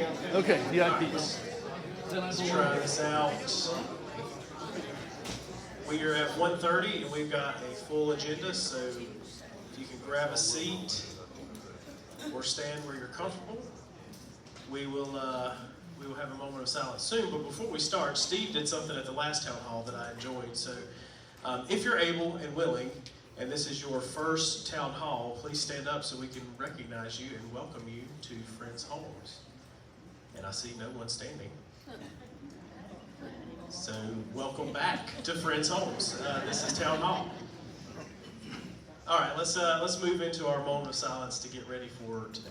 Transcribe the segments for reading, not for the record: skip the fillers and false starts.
Okay, VIPs. Let's try this out. We are at 1:30 and we've got a full agenda, so if you can grab a seat or stand where you're comfortable, we will have a moment of silence soon. But before we start, Steve did something at the last town hall that I enjoyed. So if you're able and willing, and this is your first town hall, please stand up so we can recognize you and welcome you to Friends Homes. And I see no one standing. So welcome back to Friends Homes. This is Town Hall. All right, let's move into our moment of silence to get ready for today.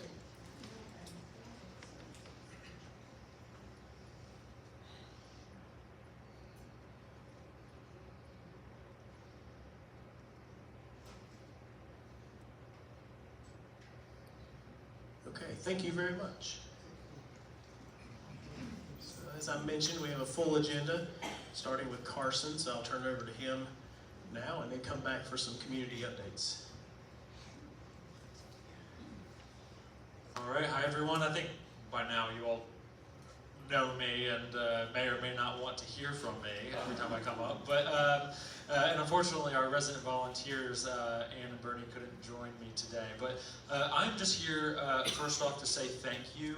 Okay, thank you very much. So as I mentioned, we have a full agenda, starting with Carson, so I'll turn it over to him now and then come back for some community updates. All right, hi everyone. I think by now you all know me and may or may not want to hear from me every time I come up. But and unfortunately, our resident volunteers, Ann and Bernie, couldn't join me today. But I'm just here first off to say thank you.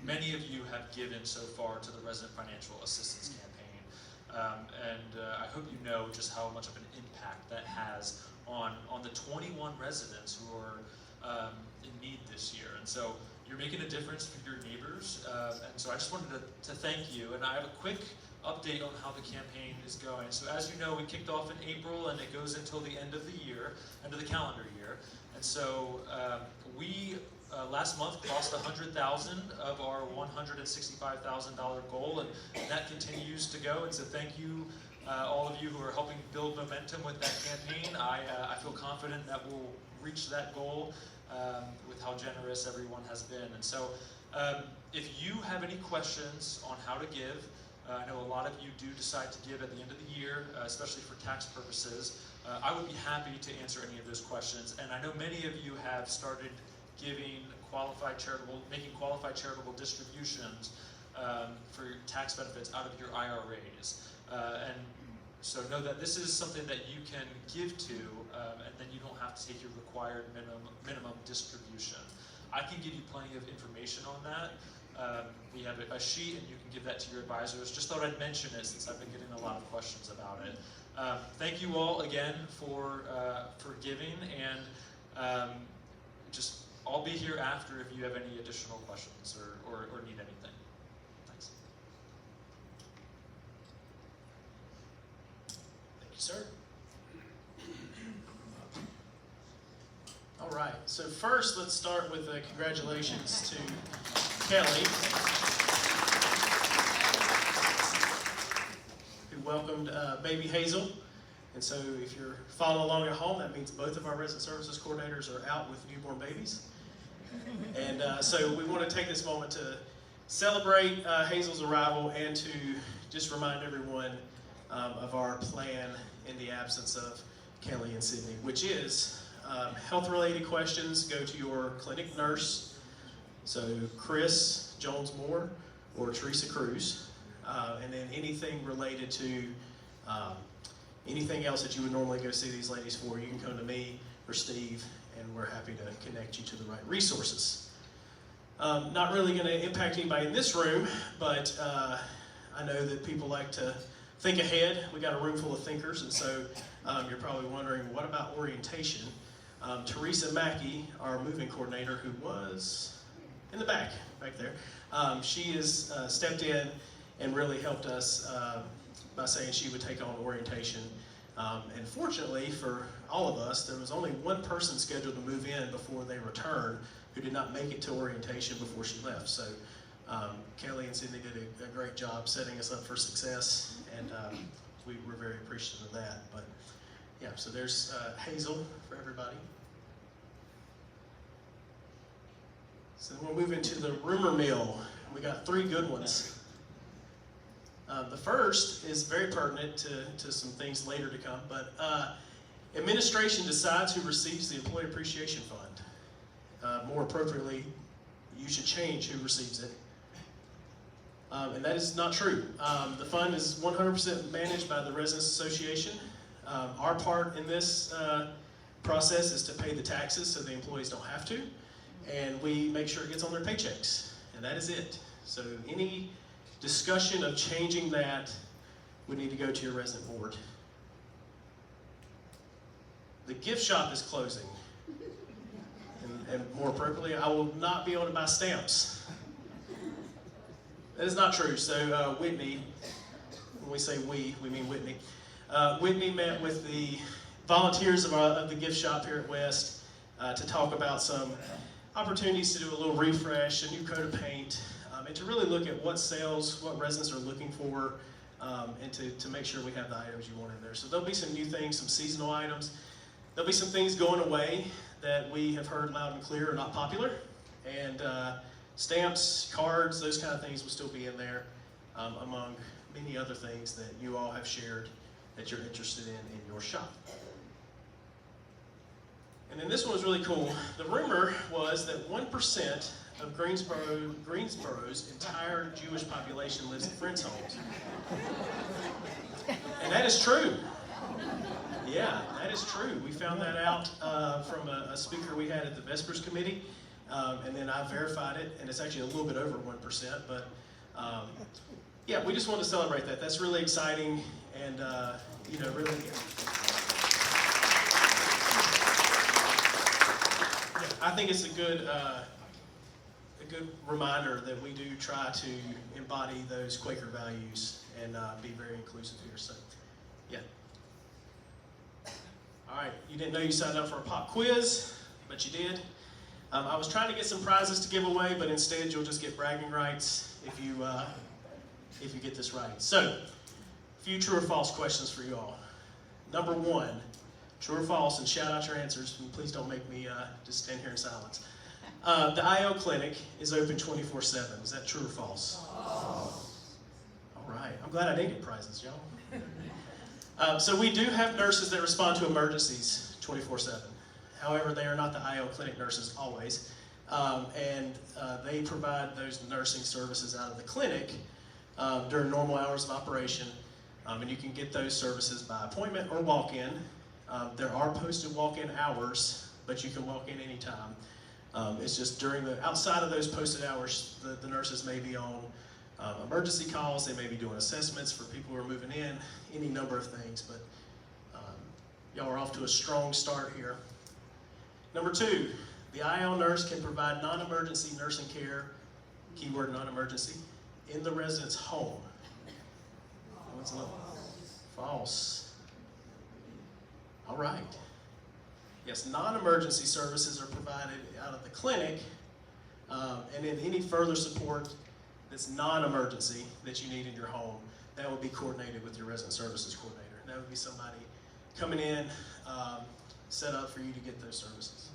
Many of you have given so far to the Resident Financial Assistance Campaign, and I hope you know just how much of an impact that has on the 21 residents who are in need this year. And so you're making a difference for your neighbors, and so I just wanted to thank you. And I have a quick update on how the campaign is going. So as you know, we kicked off in April, and it goes until the end of the year, end of the calendar year. And so we last month crossed 100,000 of our $165,000 goal, and that continues to go. And so thank you, all of you who are helping build momentum with that campaign. I feel confident that we'll reach that goal with how generous everyone has been. And so if you have any questions on how to give, I know a lot of you do decide to give at the end of the year, especially for tax purposes. I would be happy to answer any of those questions. And I know many of you have started making qualified charitable distributions for your tax benefits out of your IRAs. And so know that this is something that you can give to, and then you don't have to take your required minimum distribution. I can give you plenty of information on that. We have a sheet, and you can give that to your advisors. Just thought I'd mention it since I've been getting a lot of questions about it. Thank you all again for giving, and just I'll be here after if you have any additional questions or need anything. Thanks. Thank you, sir. All right, so first let's start with congratulations to Kelly, who welcomed baby Hazel. And so if you're following along at home, that means both of our resident services coordinators are out with newborn babies. And so we want to take this moment to celebrate Hazel's arrival and to just remind everyone of our plan in the absence of Kelly and Sydney, which is health-related questions go to your clinic nurse, so Chris Jones-Moore or Teresa Cruz, and then anything related to anything else that you would normally go see these ladies for, you can come to me or Steve, and we're happy to connect you to the right resources. Not really going to impact anybody in this room, but I know that people like to think ahead. We got a room full of thinkers, and so you're probably wondering, what about orientation? Teresa Mackey, our moving coordinator, who was in the back there, she has stepped in and really helped us by saying she would take on orientation. And fortunately for all of us, there was only one person scheduled to move in before they returned who did not make it to orientation before she left. So Kelly and Sydney did a great job setting us up for success, and we were very appreciative of that. But yeah, so there's Hazel for everybody. So we'll move into the rumor mill. We got 3 good ones. The first is very pertinent to some things later to come, but administration decides who receives the Employee Appreciation Fund. More appropriately, you should change who receives it. And that is not true. The fund is 100% managed by the Residents Association. Our part in this process is to pay the taxes so the employees don't have to, and we make sure it gets on their paychecks, and that is it. So any discussion of changing that would need to go to your resident board. The gift shop is closing, and more appropriately, I will not be able to buy stamps. That is not true. So Whitney, when we say we mean Whitney. Whitney met with the volunteers of the gift shop here at West to talk about some opportunities to do a little refresh, a new coat of paint, and to really look at what sales, what residents are looking for, and to make sure we have the items you want in there. So there'll be some new things, some seasonal items. There'll be some things going away that we have heard loud and clear are not popular, and stamps, cards, those kind of things will still be in there, among many other things that you all have shared that you're interested in your shop. And then this one was really cool. The rumor was that 1% of Greensboro's entire Jewish population lives in friends' homes. And that is true. Yeah, that is true. We found that out from a speaker we had at the Vespers Committee. And then I verified it, and it's actually a little bit over 1%, but yeah, we just want to celebrate that. That's really exciting, and really. Yeah, I think it's a good reminder that we do try to embody those Quaker values and be very inclusive here. So, yeah. All right, you didn't know you signed up for a pop quiz, but you did. I was trying to get some prizes to give away, but instead you'll just get bragging rights if you get this right. So, a few true or false questions for you all. Number 1, true or false, and shout out your answers, and please don't make me just stand here in silence. The IO clinic is open 24/7. Is that true or false? All right, I'm glad I didn't get prizes, y'all. So we do have nurses that respond to emergencies 24/7. However, they are not the IO clinic nurses always, and they provide those nursing services out of the clinic during normal hours of operation, and you can get those services by appointment or walk-in. There are posted walk-in hours, but you can walk in anytime. It's just outside of those posted hours, the nurses may be on emergency calls, they may be doing assessments for people who are moving in, any number of things, but y'all are off to a strong start here. Number 2, the IO nurse can provide non-emergency nursing care, keyword non-emergency, in the resident's home. False. All right. Yes, non-emergency services are provided out of the clinic, and then any further support that's non-emergency that you need in your home, that will be coordinated with your resident services coordinator. That would be somebody coming in, set up for you to get those services.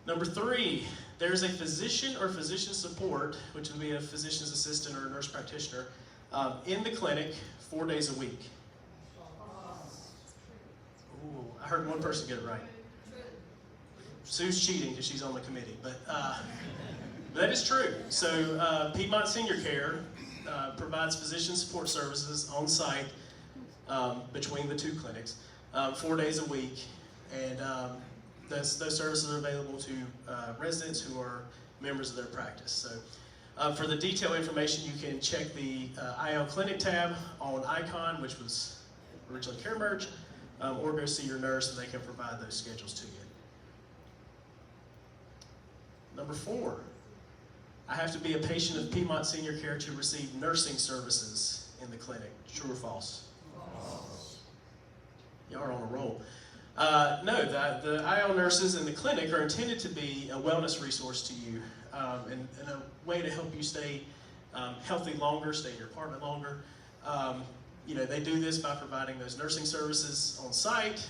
Number 3, there's a physician or physician support, which would be a physician's assistant or a nurse practitioner, in the clinic 4 days a week. Ooh, I heard one person get it right. Sue's cheating because she's on the committee, but that is true. So Piedmont Senior Care provides physician support services on site between the 2 clinics 4 days a week, and those services are available to residents who are members of their practice. So for the detailed information, you can check the IO Clinic tab on Icon, which was originally CareMerge, or go see your nurse and they can provide those schedules to you. Number 4, I have to be a patient of Piedmont Senior Care to receive nursing services in the clinic. True or false? False. Y'all are on a roll. No, the IO nurses in the clinic are intended to be a wellness resource to you and a way to help you stay healthy longer, stay in your apartment longer. They do this by providing those nursing services on site.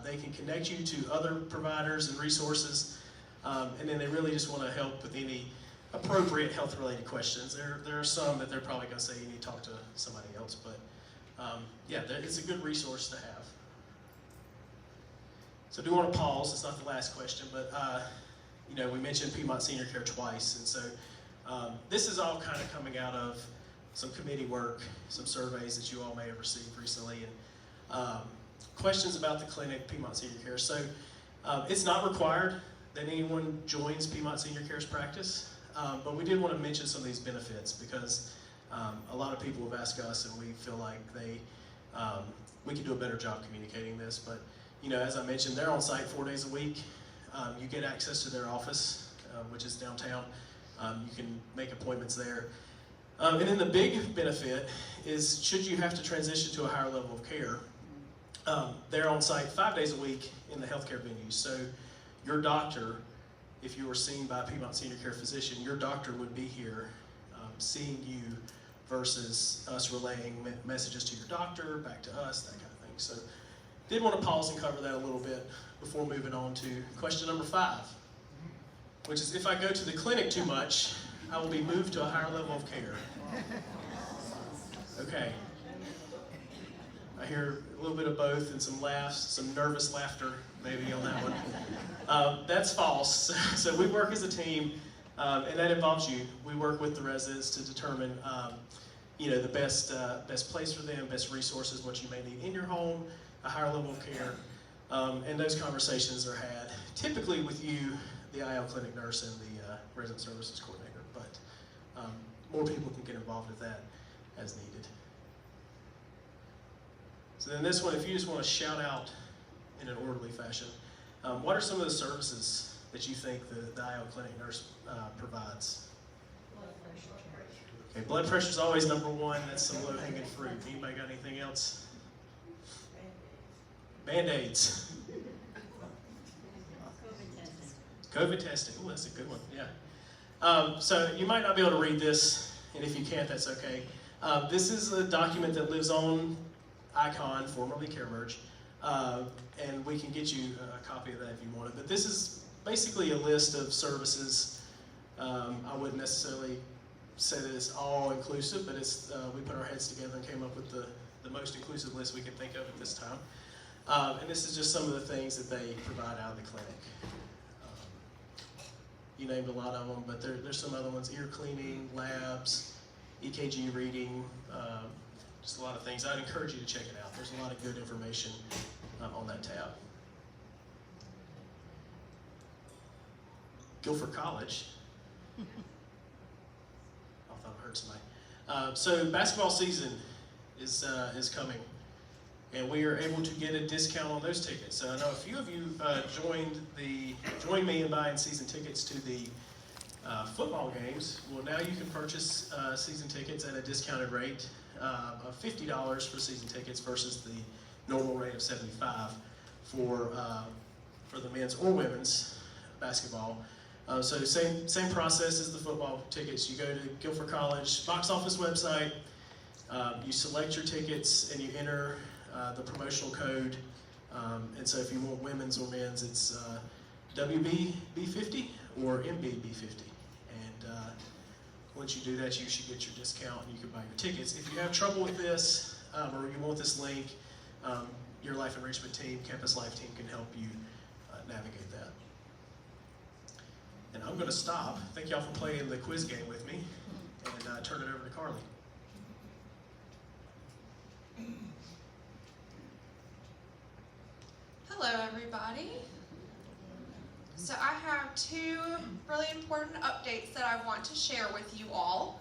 They can connect you to other providers and resources, and then they really just want to help with any appropriate health-related questions. There are some that they're probably going to say you need to talk to somebody else, but it's a good resource to have. So I do want to pause. It's not the last question, but we mentioned Piedmont Senior Care twice, and so this is all kind of coming out of some committee work, some surveys that you all may have received recently, and questions about the clinic, Piedmont Senior Care. So it's not required that anyone joins Piedmont Senior Care's practice, but we did want to mention some of these benefits because a lot of people have asked us, and we feel like we can do a better job communicating this. But as I mentioned, they're on site 4 days a week. You get access to their office, which is downtown. You can make appointments there. And then the big benefit is, should you have to transition to a higher level of care, they're on site 5 days a week in the healthcare venues. So your doctor, if you were seen by a Piedmont Senior Care physician, your doctor would be here seeing you versus us relaying messages to your doctor, back to us, that kind of thing. So did want to pause and cover that a little bit before moving on to question number 5, which is, if I go to the clinic too much, I will be moved to a higher level of care. Okay. I hear a little bit of both and some laughs, some nervous laughter maybe on that one. That's false. So we work as a team, and that involves you. We work with the residents to determine the best place for them, best resources, what you may need in your home, a higher level of care. And those conversations are had typically with you, the IL clinic nurse, and the resident services coordinator. But more people can get involved with that as needed. So then this one, if you just want to shout out in an orderly fashion, what are some of the services that you think the IL clinic nurse provides? Blood pressure check. Okay, blood pressure is always number one. That's some low-hanging fruit. Anybody got anything else? Band-aids. COVID testing. Oh, that's a good one. Yeah. So you might not be able to read this, and if you can't, that's okay. This is a document that lives on ICON, formerly CareMerge, and we can get you a copy of that if you want it. But this is basically a list of services. I wouldn't necessarily say that it's all inclusive, but it's we put our heads together and came up with the most inclusive list we could think of at this time. And this is just some of the things that they provide out of the clinic. You named a lot of them, but there's some other ones: ear cleaning, labs, EKG reading, just a lot of things. I'd encourage you to check it out. There's a lot of good information on that tab. Guilford College. I thought I heard somebody. So basketball season is coming, and we are able to get a discount on those tickets. So I know a few of you joined me in buying season tickets to the football games. Well, now you can purchase season tickets at a discounted rate of $50 for season tickets versus the normal rate of $75 for the men's or women's basketball. So same process as the football tickets. You go to Guilford College box office website, you select your tickets, and you enter the promotional code. And so if you want women's or men's, it's WBB50 or MBB50. And once you do that, you should get your discount and you can buy your tickets. If you have trouble with this or you want this link, your Life Enrichment team, Campus Life team can help you navigate that. And I'm going to stop. Thank y'all for playing the quiz game with me, and turn it over to Carly. Hello, everybody. So I have 2 really important updates that I want to share with you all.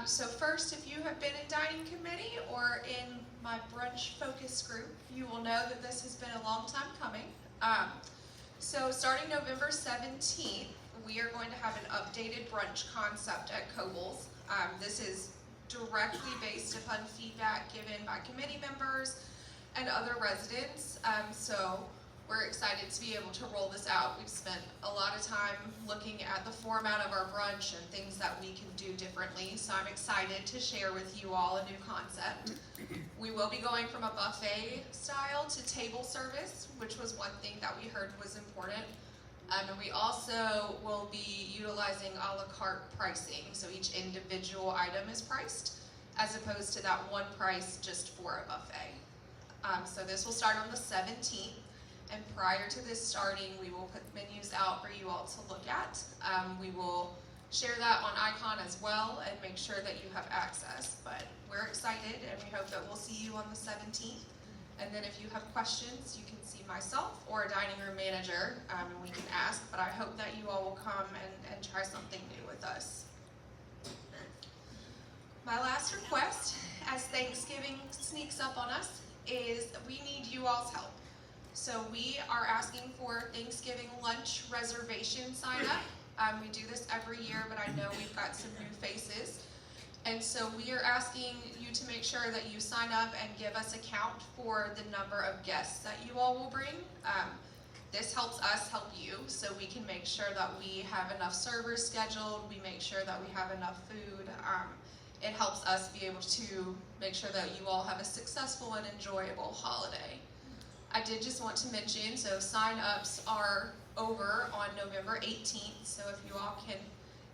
So first, if you have been in dining committee or in my brunch focus group, you will know that this has been a long time coming. So starting November 17th, we are going to have an updated brunch concept at Cobles. This is directly based upon feedback given by committee members and other residents. So we're excited to be able to roll this out. We've spent a lot of time looking at the format of our brunch and things that we can do differently. So I'm excited to share with you all a new concept. We will be going from a buffet style to table service, which was one thing that we heard was important. And we also will be utilizing a la carte pricing. So each individual item is priced as opposed to that one price just for a buffet. So this will start on the 17th. And prior to this starting, we will put menus out for you all to look at. We will share that on Icon as well and make sure that you have access. But we're excited, and we hope that we'll see you on the 17th. And then if you have questions, you can see myself or a dining room manager, and we can ask. But I hope that you all will come and try something new with us. My last request, as Thanksgiving sneaks up on us, is we need you all's help. So we are asking for Thanksgiving lunch reservation sign up. We do this every year, but I know we've got some new faces. And so we are asking you to make sure that you sign up and give us a count for the number of guests that you all will bring. This helps us help you, so we can make sure that we have enough servers scheduled, we make sure that we have enough food. It helps us be able to make sure that you all have a successful and enjoyable holiday. I did just want to mention, so sign-ups are over on November 18th, so if you all can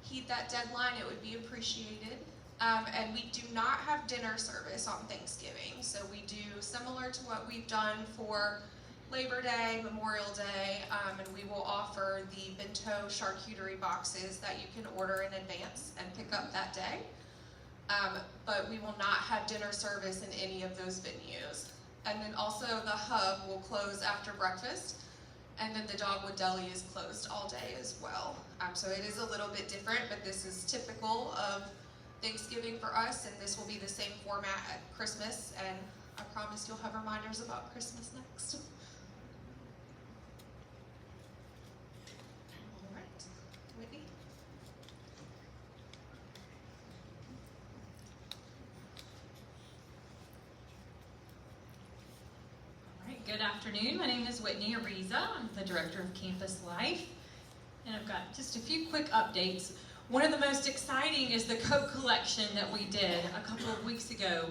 heed that deadline, it would be appreciated. And we do not have dinner service on Thanksgiving, so we do similar to what we've done for Labor Day, Memorial Day, and we will offer the bento charcuterie boxes that you can order in advance and pick up that day. But we will not have dinner service in any of those venues. And then also the hub will close after breakfast, and then the Dogwood Deli is closed all day as well. So it is a little bit different, but this is typical of Thanksgiving for us, and this will be the same format at Christmas, and I promise you'll have reminders about Christmas next. All right, Whitney? Good afternoon. My name is Whitney Ariza. I'm the Director of Campus Life. And I've got just a few quick updates. One of the most exciting is the coat collection that we did a couple of weeks ago.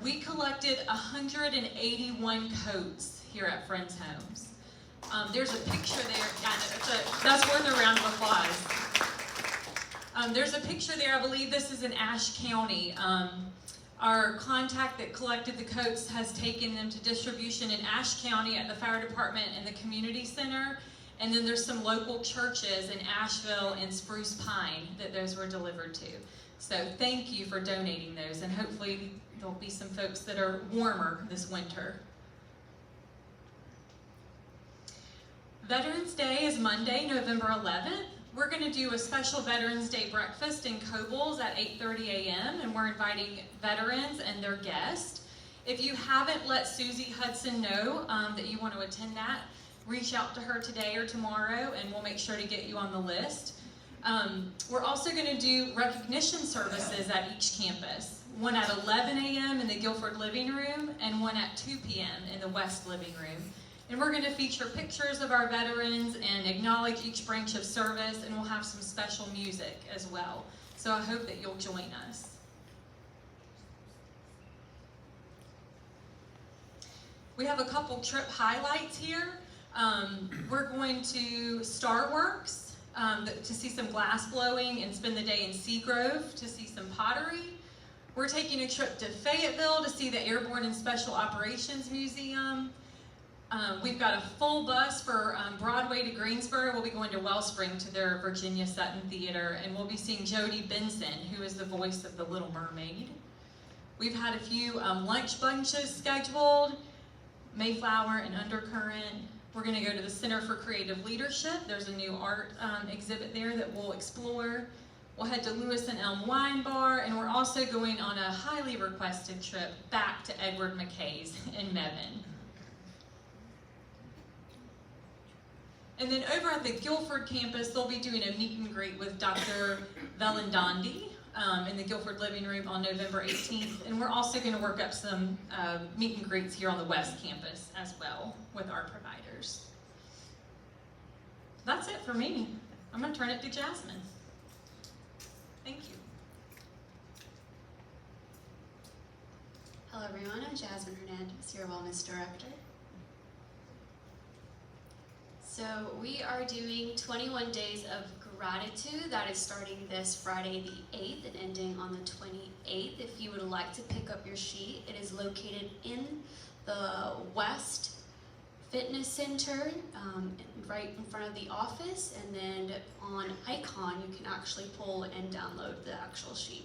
We collected 181 coats here at Friends Homes. There's a picture there. That's worth a round of applause. There's a picture there. I believe this is in Ashe County. Our contact that collected the coats has taken them to distribution in Ashe County at the fire department and the community center. And then there's some local churches in Asheville and Spruce Pine that those were delivered to. So thank you for donating those, and hopefully there'll be some folks that are warmer this winter. Veterans Day is Monday, November 11th. We're going to do a special Veterans Day breakfast in Cobles at 8:30 a.m. and we're inviting veterans and their guests. If you haven't let Susie Hudson know that you want to attend that, reach out to her today or tomorrow and we'll make sure to get you on the list. We're also going to do recognition services at each campus. One at 11 a.m. in the Guilford Living Room and one at 2 p.m. in the West Living Room. And we're going to feature pictures of our veterans and acknowledge each branch of service, and we'll have some special music as well. So I hope that you'll join us. We have a couple trip highlights here. We're going to Starworks to see some glass blowing and spend the day in Seagrove to see some pottery. We're taking a trip to Fayetteville to see the Airborne and Special Operations Museum. We've got a full bus for Broadway to Greensboro. We'll be going to Wellspring to their Virginia Sutton Theater, and we'll be seeing Jodie Benson, who is the voice of the Little Mermaid. We've had a few lunch bunches scheduled, Mayflower and Undercurrent. We're going to go to the Center for Creative Leadership. There's a new art exhibit there that we'll explore. We'll head to Lewis and Elm Wine Bar, and we're also going on a highly requested trip back to Edward McKay's in Mebane. And then over at the Guilford campus, they'll be doing a meet and greet with Dr. Velandandi in the Guilford Living Room on November 18th. And we're also going to work up some meet and greets here on the West campus as well with our providers. That's it for me. I'm going to turn it to Jasmine. Thank you. Hello everyone, I'm Jasmine Hernandez, your Wellness Director. So we are doing 21 days of gratitude. That is starting this Friday the 8th and ending on the 28th. If you would like to pick up your sheet, it is located in the West fitness center right in front of the office, and then on Icon you can actually pull and download the actual sheet.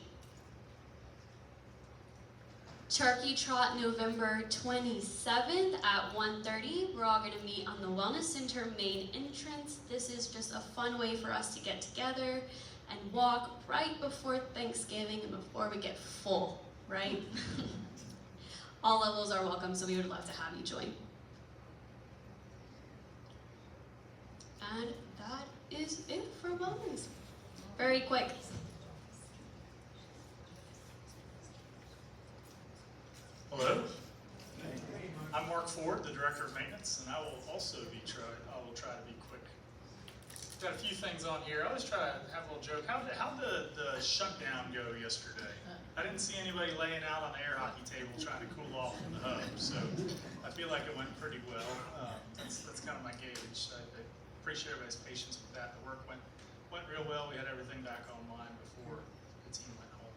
Turkey Trot November 27th at 1:30. We're all going to meet on the Wellness Center main entrance. This is just a fun way for us to get together and walk right before Thanksgiving and before we get full, right? All levels are welcome, so we would love to have you join. And that is it for wellness. Very quick. Hello, I'm Mark Ford, the Director of Maintenance, and I will also try to be quick. Got a few things on here. I always try to have a little joke. How did the shutdown go yesterday? I didn't see anybody laying out on the air hockey table trying to cool off in the hub, so I feel like it went pretty well. That's kind of my gauge. I appreciate everybody's patience with that. The work went real well. We had everything back online before the team went home.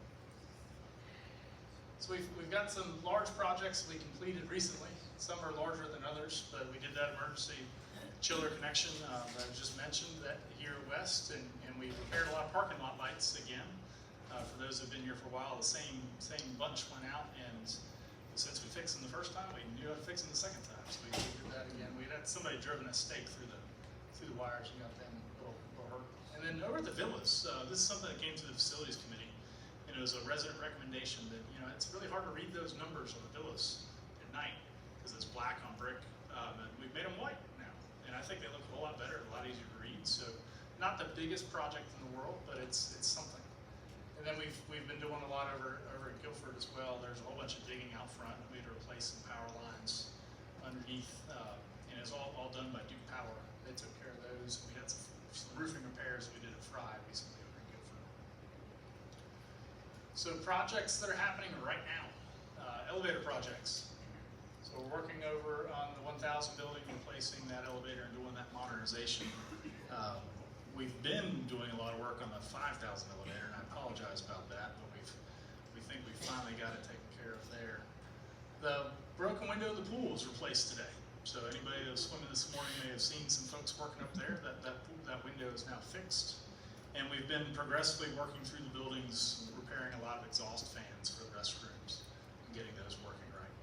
So we've got some large projects we completed recently. Some are larger than others, but we did that emergency chiller connection that I just mentioned that here at West, and we repaired a lot of parking lot lights again. For those who've been here for a while, the same bunch went out, and since we fixed them the first time, we knew how to fix them the second time. So we did that again. We had somebody driven a stake through the wires and got them a little hurt. And then over at the villas, this is something that came to the facilities committee. And it was a resident recommendation that, it's really hard to read those numbers on the villas at night because it's black on brick. And we've made them white now. And I think they look a whole lot better, a lot easier to read. So not the biggest project in the world, but it's something. And then we've been doing a lot over at Guilford as well. There's a whole bunch of digging out front. We had to replace some power lines underneath. And it's all done by Duke Power. They took care of those. We had some roofing repairs we did at Fry recently over at Guilford. So projects that are happening right now, elevator projects. So we're working over on the 1000 building, replacing that elevator and doing that modernization. We've been doing a lot of work on the 5000 elevator, and I apologize about that, but we think we finally got it taken care of there. The broken window of the pool was replaced today. So anybody that was swimming this morning may have seen some folks working up there. That window is now fixed. And we've been progressively working through the buildings, repairing a lot of exhaust fans for the restrooms and getting those working right.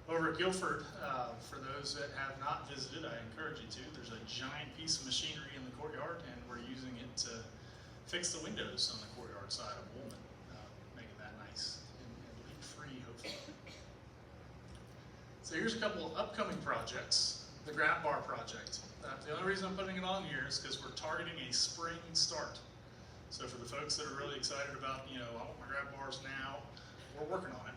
Over at Guilford, for those that have not visited, I encourage you to. There's a giant piece of machinery in the courtyard, and we're using it to fix the windows on the courtyard side of Woolman, making that nice and leak-free, hopefully. So here's a couple of upcoming projects. The grab bar project. The only reason I'm putting it on here is because we're targeting a spring start. So for the folks that are really excited about, I want my grab bars now, we're working on it.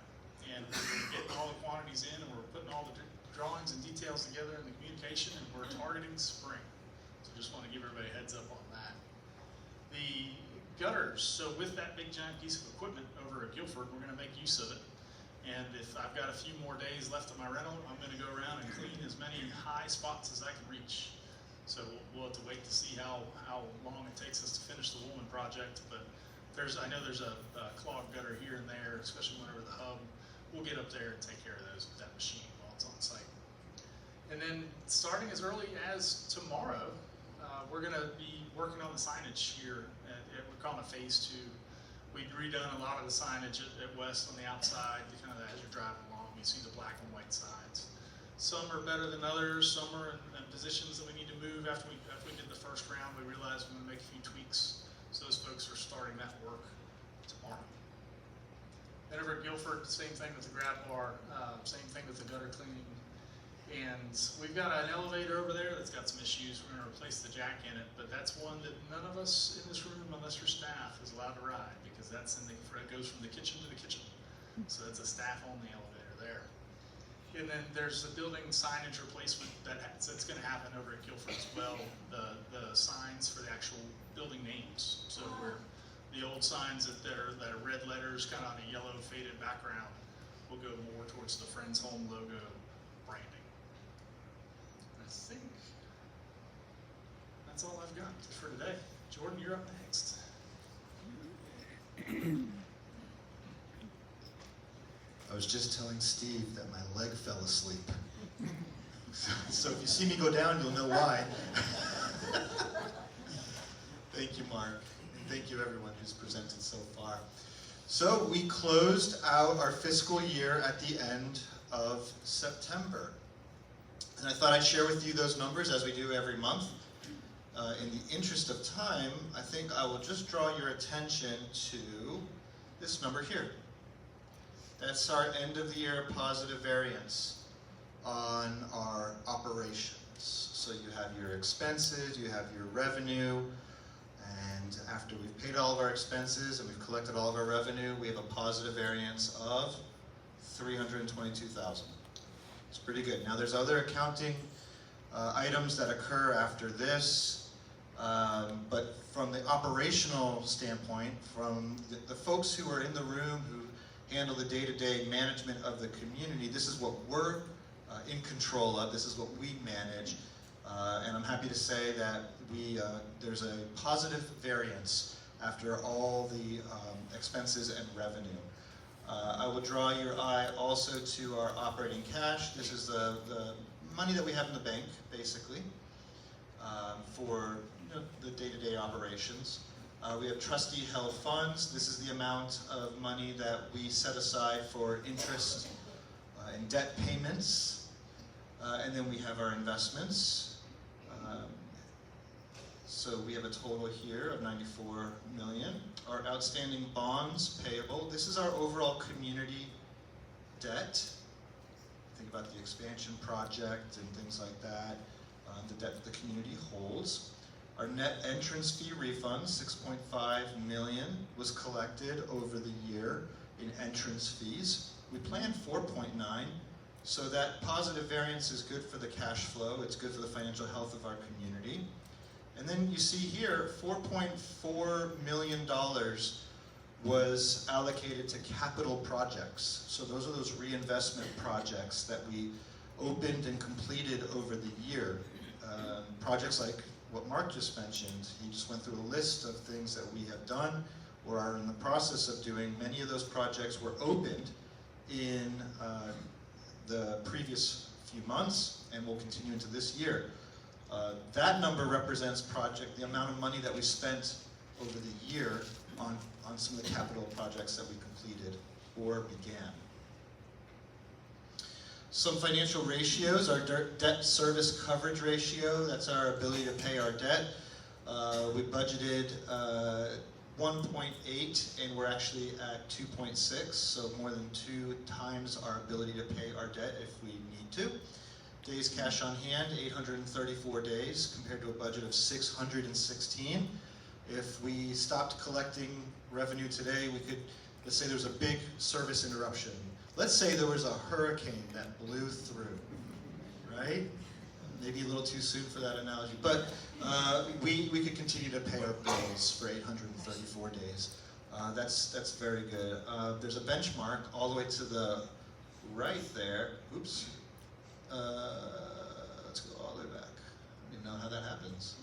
And we're getting all the quantities in, and we're putting all the drawings and details together in the communication, and we're targeting spring. So just want to give everybody a heads up on that. The gutters, so with that big giant piece of equipment over at Guilford, we're going to make use of it. And if I've got a few more days left of my rental, I'm going to go around and clean as many high spots as I can reach. So we'll have to wait to see how long it takes us to finish the Woolman project. But I know there's a clogged gutter here and there, especially whenever the hub. We'll get up there and take care of those with that machine while it's on site. And then starting as early as tomorrow, we're going to be working on the signage here. We're calling it Phase 2. We'd redone a lot of the signage at West on the outside, kind of as you're driving along, you see the black and white signs. Some are better than others, some are in positions that we need to move. After we did the first round, we realized we want to make a few tweaks. So those folks are starting that work tomorrow. Then over at Guilford, same thing with the grab bar, same thing with the gutter cleaning. And we've got an elevator over there that's got some issues. We're going to replace the jack in it, but that's one that none of us in this room, unless you're staff, is allowed to ride because it goes from the kitchen to the kitchen. So it's a staff-only elevator there. And then there's the building signage replacement that's going to happen over at Guilford as well. The signs for the actual building names. So the old signs that are red letters, kind of on a yellow faded background, will go more towards the Friends Home logo branding. I think that's all I've got for today. Jordan, you're up next. I was just telling Steve that my leg fell asleep. So if you see me go down, you'll know why. Thank you, Mark. And thank you, everyone who's presented so far. So we closed out our fiscal year at the end of September. And I thought I'd share with you those numbers as we do every month. In the interest of time, I think I will just draw your attention to this number here. That's our end of the year positive variance on our operations. So you have your expenses, you have your revenue, and after we've paid all of our expenses and we've collected all of our revenue, we have a positive variance of $322,000. It's pretty good. Now there's other accounting items that occur after this, but from the operational standpoint, from the folks who are in the room who handle the day-to-day management of the community, this is what we're in control of, this is what we manage, and I'm happy to say that there's a positive variance after all the expenses and revenue. I will draw your eye also to our operating cash. This is the money that we have in the bank, basically, for the day-to-day operations. We have trustee-held funds. This is the amount of money that we set aside for interest and debt payments. And then we have our investments. So we have a total here of $94 million. Our outstanding bonds payable. This is our overall community debt. Think about the expansion project and things like that. The debt that the community holds. Our net entrance fee refund, $6.5 million, was collected over the year in entrance fees. We planned 4.9, so that positive variance is good for the cash flow. It's good for the financial health of our community. And then you see here, $4.4 million was allocated to capital projects. So those are those reinvestment projects that we opened and completed over the year. Projects like what Mark just mentioned. He just went through a list of things that we have done or are in the process of doing. Many of those projects were opened in the previous few months and will continue into this year. That number represents the amount of money that we spent over the year on some of the capital projects that we completed or began. Some financial ratios, our debt service coverage ratio, that's our ability to pay our debt. We budgeted 1.8 and we're actually at 2.6, so more than 2 times our ability to pay our debt if we need to. Days cash on hand, 834 days compared to a budget of 616. If we stopped collecting revenue today, we could, let's say there's a big service interruption. Let's say there was a hurricane that blew through, right? Maybe a little too soon for that analogy, but we could continue to pay our bills for 834 days. That's very good. There's a benchmark all the way to the right there. Oops. Let's go all the way back. I don't even know how that happens.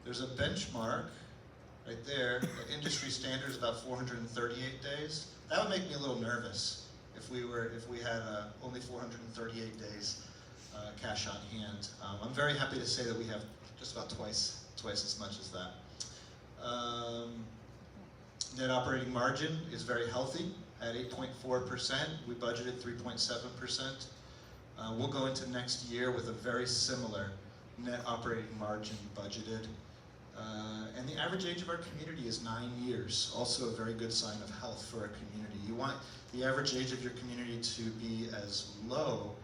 There's a benchmark right there. The industry standard is about 438 days. That would make me a little nervous if we had only 438 days cash on hand. I'm very happy to say that we have just about twice as much as that. Net operating margin is very healthy at 8.4%. We budgeted 3.7%. We'll go into next year with a very similar net operating margin budgeted. And the average age of our community is 9 years, also a very good sign of health for our community. You want the average age of your community to be as low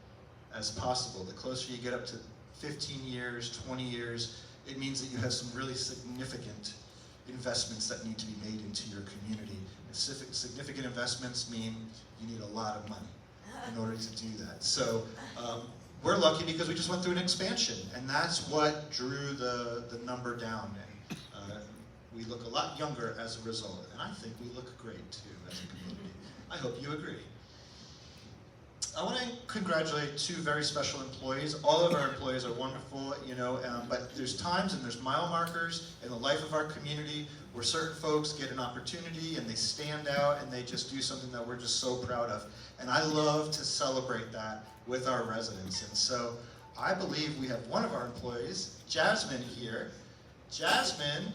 as possible. The closer you get up to 15 years, 20 years, it means that you have some really significant investments that need to be made into your community. Significant investments mean you need a lot of money in order to do that. So we're lucky because we just went through an expansion, and that's what drew the number down. And we look a lot younger as a result, and I think we look great too as a community. I hope you agree. I want to congratulate 2 very special employees. All of our employees are wonderful, but there's times and there's mile markers in the life of our community where certain folks get an opportunity and they stand out and they just do something that we're just so proud of. And I love to celebrate that with our residents. And so I believe we have one of our employees, Jasmine, here. Jasmine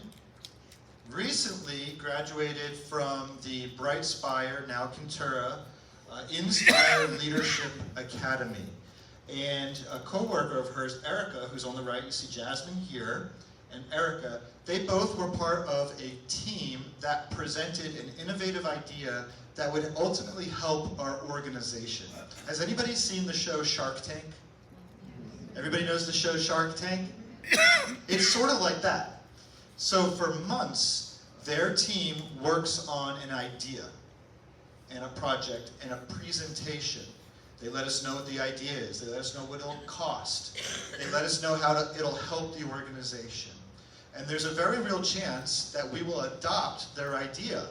recently graduated from the Bright Spire, now Kintura, Inspire Leadership Academy. And a co-worker of hers, Erica, who's on the right, you see Jasmine here, and Erica, they both were part of a team that presented an innovative idea that would ultimately help our organization. Has anybody seen the show Shark Tank? Everybody knows the show Shark Tank? It's sort of like that. So for months, their team works on an idea and a project and a presentation. They let us know what the idea is. They let us know what it'll cost. They let us know how it'll help the organization. And there's a very real chance that we will adopt their idea.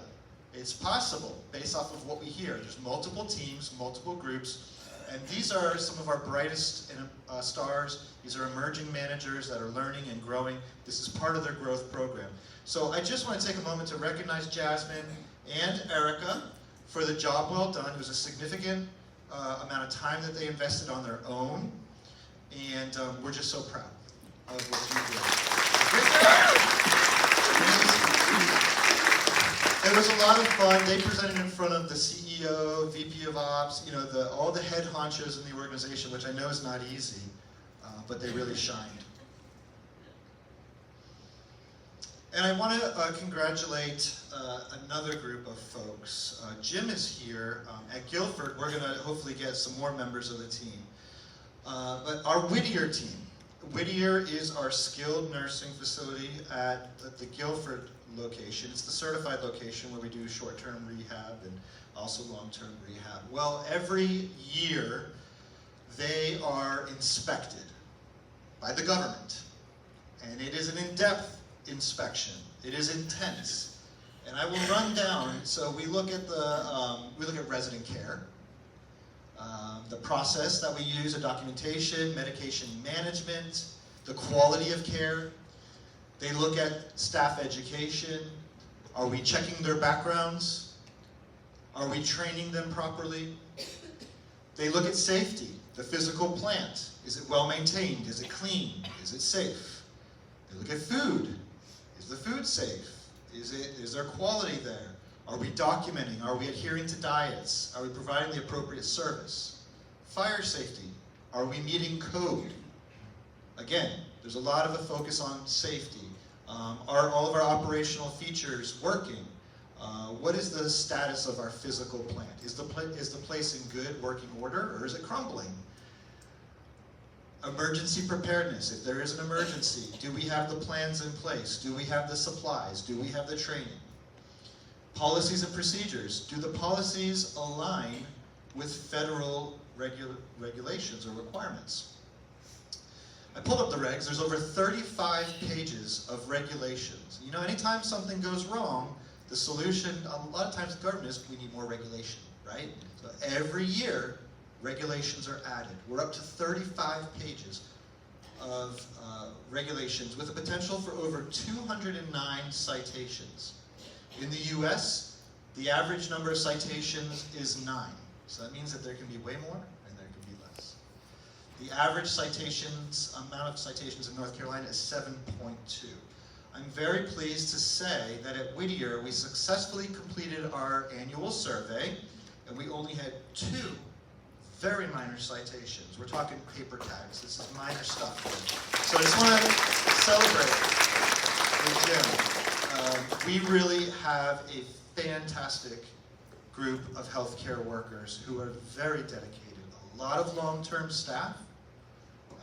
It's possible, based off of what we hear. There's multiple teams, multiple groups, and these are some of our brightest stars. These are emerging managers that are learning and growing. This is part of their growth program. So I just want to take a moment to recognize Jasmine and Erica for the job well done. It was a significant amount of time that they invested on their own, and we're just so proud of what you did. It was a lot of fun. They presented in front of the CEO, VP of Ops, you know, all the head honchos in the organization, which I know is not easy, but they really shined. And I want to congratulate another group of folks. Jim is here. At Guilford, we're going to hopefully get some more members of the team. But our Whittier team. Whittier is our skilled nursing facility at the Guilford location. It's the certified location where we do short-term rehab and also long-term rehab. Well, every year they are inspected by the government. And it is an in-depth inspection. It is intense. And I will run down, so we look at resident care, the process that we use, the documentation, medication management, the quality of care. They look at staff education. Are we checking their backgrounds? Are we training them properly? They look at safety, the physical plant. Is it well maintained? Is it clean? Is it safe? They look at food. Is the food safe? Is there quality there? Are we documenting? Are we adhering to diets? Are we providing the appropriate service? Fire safety. Are we meeting code? Again, there's a lot of a focus on safety. Are all of our operational features working? What is the status of our physical plant? Is the place in good working order, or is it crumbling? Emergency preparedness. If there is an emergency, do we have the plans in place? Do we have the supplies? Do we have the training? Policies and procedures. Do the policies align with federal regulations or requirements? I pulled up the regs. There's over 35 pages of regulations. You know, anytime something goes wrong, the solution, a lot of times the government is, we need more regulation, right? So every year, regulations are added. We're up to 35 pages of regulations with a potential for over 209 citations. In the US, the average number of citations is 9. So that means that there can be way more and there can be less. The average amount of citations in North Carolina is 7.2. I'm very pleased to say that at Whittier, we successfully completed our annual survey, and we only had 2 very minor citations. We're talking paper tags. This is minor stuff. So I just want to celebrate with Jim. We really have a fantastic group of healthcare workers who are very dedicated. A lot of long-term staff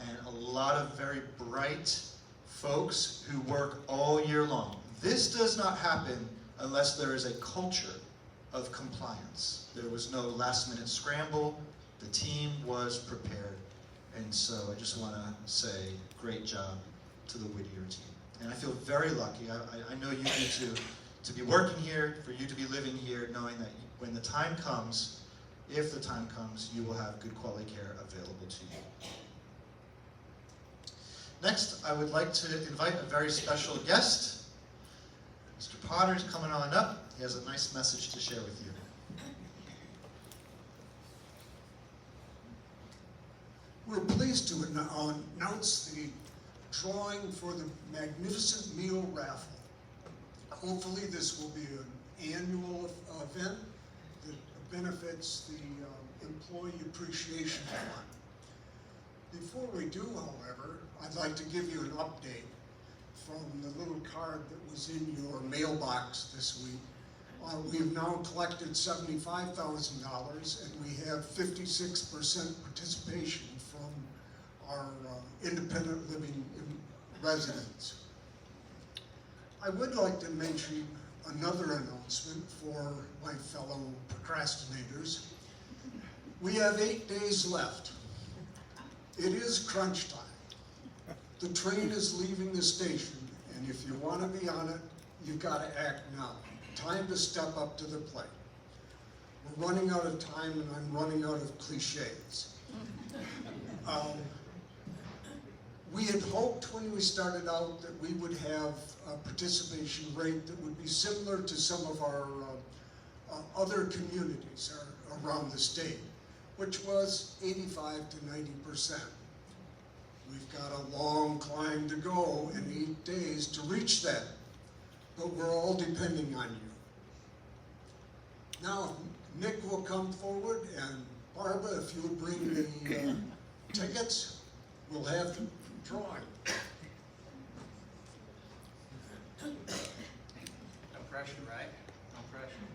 and a lot of very bright folks who work all year long. This does not happen unless there is a culture of compliance. There was no last-minute scramble. The team was prepared. And so I just want to say great job to the Whittier team. And I feel very lucky. I know you need to be working here, for you to be living here, knowing that when the time comes, if the time comes, you will have good quality care available to you. Next, I would like to invite a very special guest. Mr. Potter's coming on up. He has a nice message to share with you. We're pleased to announce the drawing for the Magnificent Meal Raffle. Hopefully this will be an annual event that benefits the Employee Appreciation Fund. Before we do, however, I'd like to give you an update from the little card that was in your mailbox this week. We've now collected $75,000 and we have 56% participation from our independent living residents. I would like to mention another announcement for my fellow procrastinators. We have 8 days left. It is crunch time. The train is leaving the station, and if you want to be on it, you've got to act now. Time to step up to the plate. We're running out of time, and I'm running out of cliches. We had hoped when we started out that we would have a participation rate that would be similar to some of our other communities around the state, which was 85 to 90%. We've got a long climb to go in 8 days to reach that, but we're all depending on you. Now, Nick will come forward, and Barbara, if you'll bring the tickets, we'll have the drawing. No pressure, right? No pressure.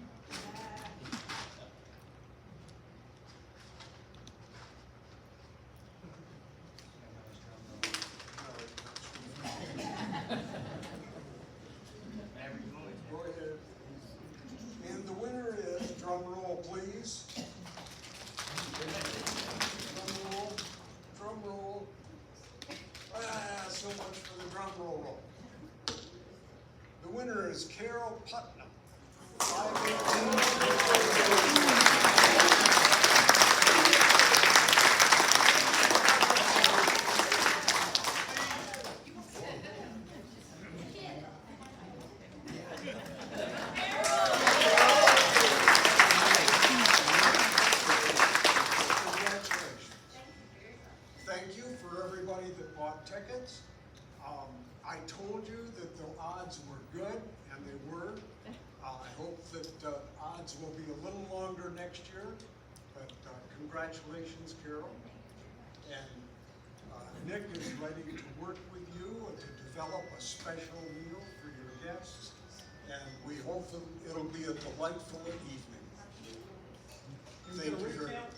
Go ahead. And the winner is, drum roll please. Drum roll, drum roll. So much for the drum roll. The winner is Carol Putnam. 518. Thank you for everybody that bought tickets. I told you that the odds were good, and they were. I hope that the odds will be a little longer next year, but congratulations, Carol. And Nick is ready to work with you to develop a special meal for your guests, and we hope that it'll be a delightful evening. Thank you very much.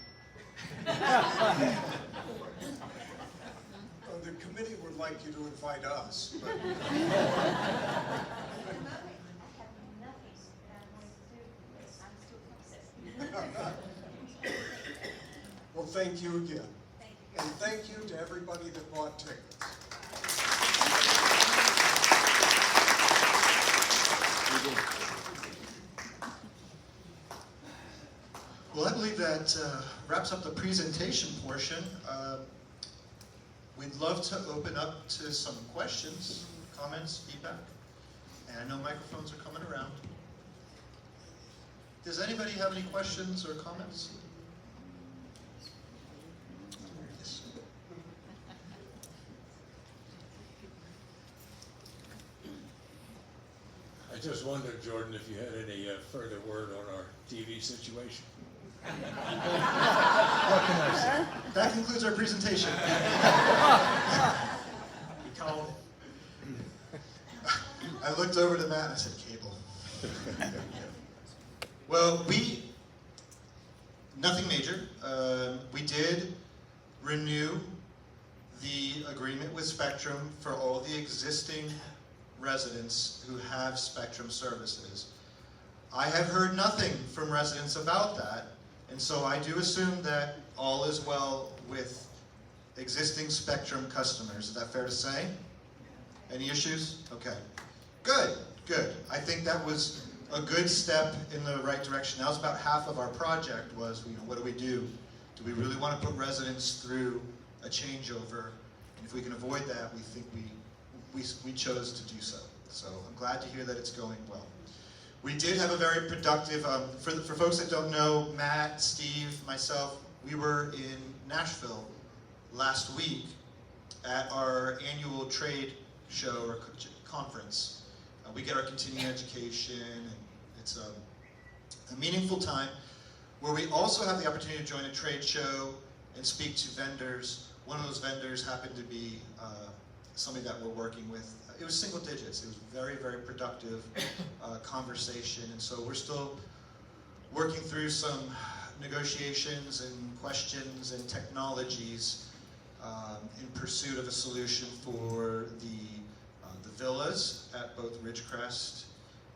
The committee would like you to invite us. But well, thank you again. And thank you to everybody that bought tickets. Well, I believe that wraps up the presentation portion. We'd love to open up to some questions, comments, feedback. And I know microphones are coming around. Does anybody have any questions or comments? I just wondered, Jordan, if you had any further word on our TV situation. What can I say? That concludes our presentation. We called. I looked over to Matt and I said, cable. Well, nothing major. We did renew the agreement with Spectrum for all the existing residents who have Spectrum services. I have heard nothing from residents about that, and so I do assume that all is well with existing Spectrum customers. Is that fair to say? Any issues? Okay. Good, good. I think that was a good step in the right direction. That was about half of our project was, what do we do? Do we really want to put residents through a changeover? And if we can avoid that, we think we chose to do so. So I'm glad to hear that it's going well. We did have a very productive, for folks that don't know, Matt, Steve, myself, we were in Nashville last week at our annual trade show or conference. We get our continuing education, and it's a meaningful time where we also have the opportunity to join a trade show and speak to vendors. One of those vendors happened to be somebody that we're working with. It was single digits. It was very, very productive conversation, and so we're still working through some negotiations and questions and technologies in pursuit of a solution for the villas at both Ridgecrest,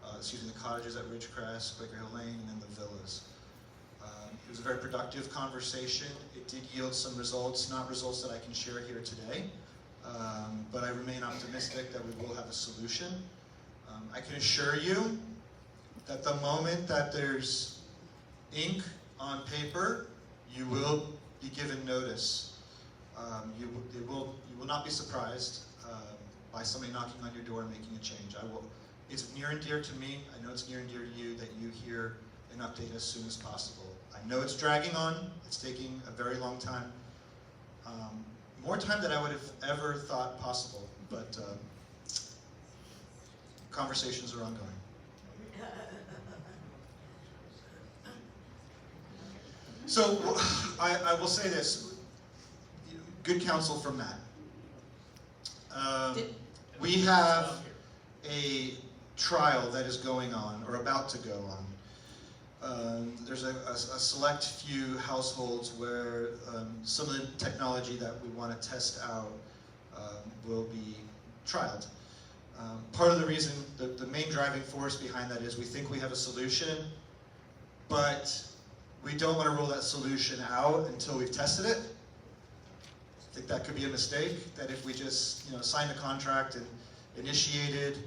the cottages at Ridgecrest, Quaker Hill Lane, and then the villas. It was a very productive conversation. It did yield some results, not results that I can share here today, but I remain optimistic that we will have a solution. I can assure you that the moment that there's ink on paper, you will be given notice. You will not be surprised by somebody knocking on your door and making a change. It's near and dear to me. I know it's near and dear to you that you hear an update as soon as possible. I know it's dragging on. It's taking a very long time. More time than I would have ever thought possible, but conversations are ongoing. So I will say this, good counsel from Matt. We have a trial that is going on, or about to go on. There's a select few households where some of the technology that we want to test out will be trialed. Part of the reason, the main driving force behind that is we think we have a solution, but we don't want to rule that solution out until we've tested it. I think that could be a mistake, that if we just signed a contract and initiated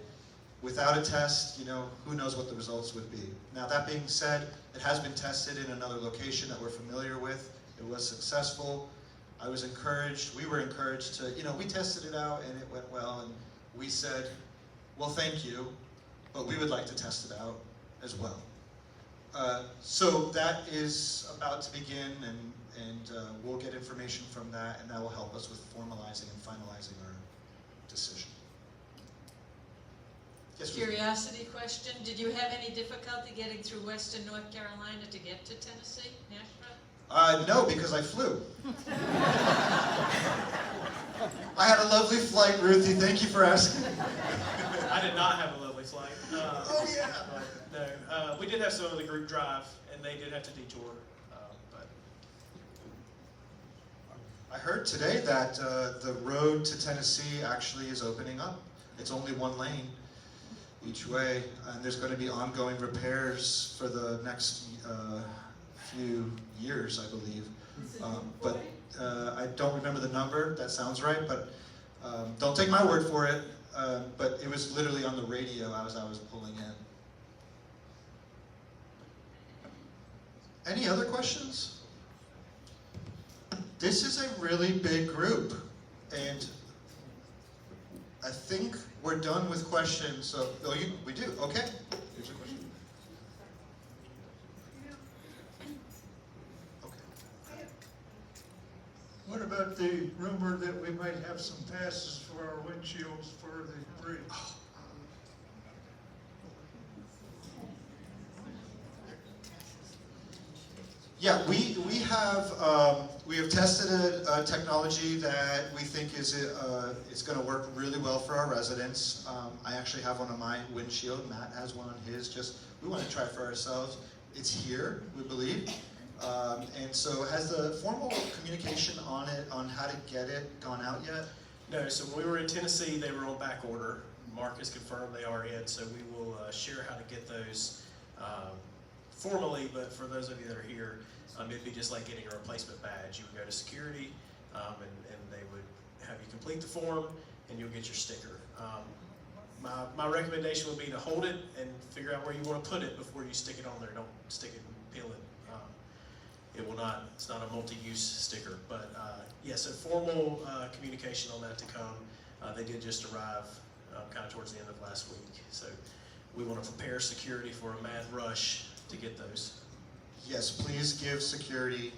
without a test, who knows what the results would be. Now that being said, it has been tested in another location that we're familiar with. It was successful. I was encouraged, we were encouraged to, we tested it out and it went well, and we said, well, thank you, but we would like to test it out as well. So that is about to begin, and we'll get information from that, and that will help us with formalizing and finalizing our decision. Yes, Ruth? Curiosity question, did you have any difficulty getting through Western North Carolina to get to Tennessee, Nashville? No, because I flew. I had a lovely flight, Ruthie, thank you for asking. I did not have a lovely flight. Oh yeah. No, we did have some of the group drive, and they did have to detour. But I heard today that the road to Tennessee actually is opening up. It's only one lane each way, and there's going to be ongoing repairs for the next few years, I believe. But I don't remember the number. That sounds right, but don't take my word for it. But it was literally on the radio as I was pulling in. Any other questions? This is a really big group, and I think we're done with questions. So, we do. Okay. Here's a question. Okay. What about the rumor that we might have some passes for our windshields for the bridge? Yeah, we have tested a technology that we think is going to work really well for our residents. I actually have one on my windshield. Matt has one on his. We want to try it for ourselves. It's here, we believe. And so has the formal communication on it, on how to get it, gone out yet? no, so when we were in Tennessee, they were on back order. Mark has confirmed they are in, so we will share how to get those formally, but for those of you that are here, it'd be just like getting a replacement badge. You would go to security, and they would have you complete the form, and you'll get your sticker. My recommendation would be to hold it and figure out where you want to put it before you stick it on there. Don't stick it and peel it. It's not a multi-use sticker, but yes, a formal communication on that to come. They did just arrive kind of towards the end of last week, so we want to prepare security for a mad rush to get those. Yes, please give security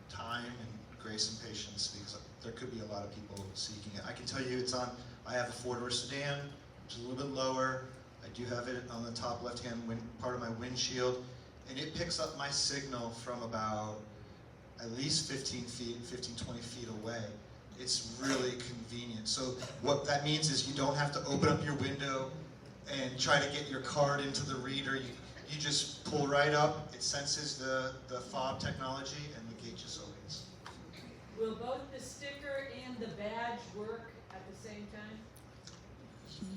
time and grace and patience, because there could be a lot of people seeking it. I can tell you it's on, I have a four-door sedan, which is a little bit lower. I do have it on the top left-hand part of my windshield, and it picks up my signal from about at least 15, 20 feet away. It's really convenient. So what that means is you don't have to open up your window and try to get your card into the reader. You just pull right up, it senses the fob technology, and the gate just opens. Will both the sticker and the badge work at the same time?